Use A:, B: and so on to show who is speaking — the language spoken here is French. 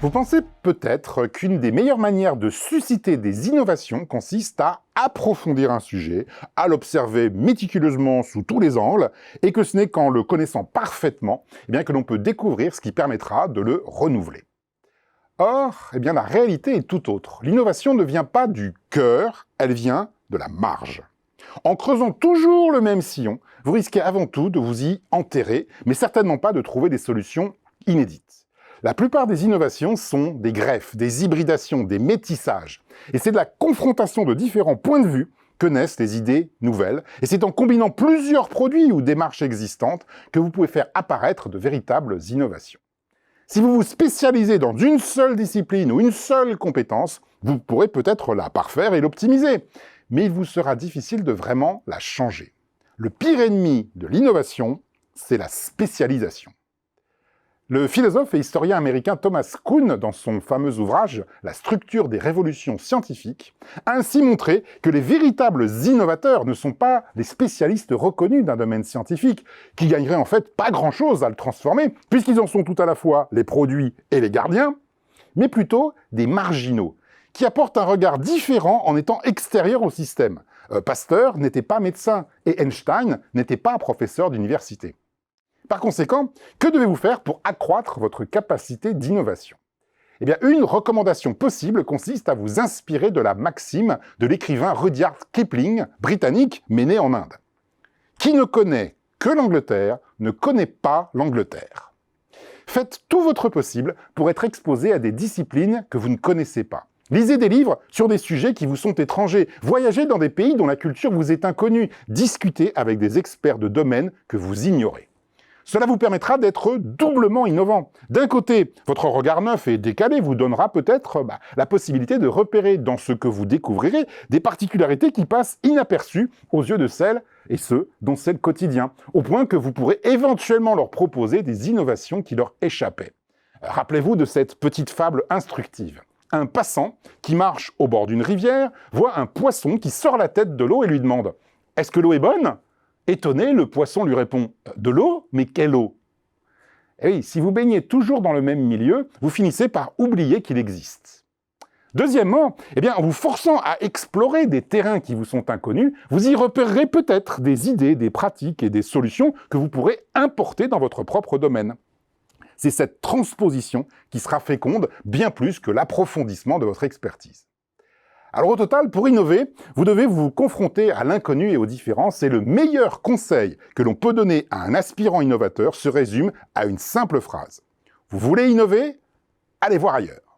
A: Vous pensez peut-être qu'une des meilleures manières de susciter des innovations consiste à approfondir un sujet, à l'observer méticuleusement sous tous les angles, et que ce n'est qu'en le connaissant parfaitement que l'on peut découvrir ce qui permettra de le renouveler. Or, la réalité est tout autre. L'innovation ne vient pas du cœur, elle vient de la marge. En creusant toujours le même sillon, vous risquez avant tout de vous y enterrer, mais certainement pas de trouver des solutions inédites. La plupart des innovations sont des greffes, des hybridations, des métissages. Et c'est de la confrontation de différents points de vue que naissent les idées nouvelles. Et c'est en combinant plusieurs produits ou démarches existantes que vous pouvez faire apparaître de véritables innovations. Si vous vous spécialisez dans une seule discipline ou une seule compétence, vous pourrez peut-être la parfaire et l'optimiser. Mais il vous sera difficile de vraiment la changer. Le pire ennemi de l'innovation, c'est la spécialisation. Le philosophe et historien américain Thomas Kuhn, dans son fameux ouvrage « La structure des révolutions scientifiques », a ainsi montré que les véritables innovateurs ne sont pas les spécialistes reconnus d'un domaine scientifique, qui gagneraient en fait pas grand-chose à le transformer, puisqu'ils en sont tout à la fois les produits et les gardiens, mais plutôt des marginaux, qui apportent un regard différent en étant extérieurs au système. Pasteur n'était pas médecin, et Einstein n'était pas professeur d'université. Par conséquent, que devez-vous faire pour accroître votre capacité d'innovation ? Une recommandation possible consiste à vous inspirer de la maxime de l'écrivain Rudyard Kipling, britannique, mais né en Inde. Qui ne connaît que l'Angleterre ne connaît pas l'Angleterre. Faites tout votre possible pour être exposé à des disciplines que vous ne connaissez pas. Lisez des livres sur des sujets qui vous sont étrangers. Voyagez dans des pays dont la culture vous est inconnue. Discutez avec des experts de domaines que vous ignorez. Cela vous permettra d'être doublement innovant. D'un côté, votre regard neuf et décalé vous donnera peut-être la possibilité de repérer dans ce que vous découvrirez des particularités qui passent inaperçues aux yeux de celles et ceux dont c'est le quotidien, au point que vous pourrez éventuellement leur proposer des innovations qui leur échappaient. Rappelez-vous de cette petite fable instructive. Un passant qui marche au bord d'une rivière voit un poisson qui sort la tête de l'eau et lui demande « Est-ce que l'eau est bonne ?» Étonné, le poisson lui répond « De l'eau ? Mais quelle eau ?» Et oui, si vous baignez toujours dans le même milieu, vous finissez par oublier qu'il existe. Deuxièmement, en vous forçant à explorer des terrains qui vous sont inconnus, vous y repérerez peut-être des idées, des pratiques et des solutions que vous pourrez importer dans votre propre domaine. C'est cette transposition qui sera féconde bien plus que l'approfondissement de votre expertise. Alors au total, pour innover, vous devez vous confronter à l'inconnu et aux différences, et le meilleur conseil que l'on peut donner à un aspirant innovateur se résume à une simple phrase. Vous voulez innover ? Allez voir ailleurs.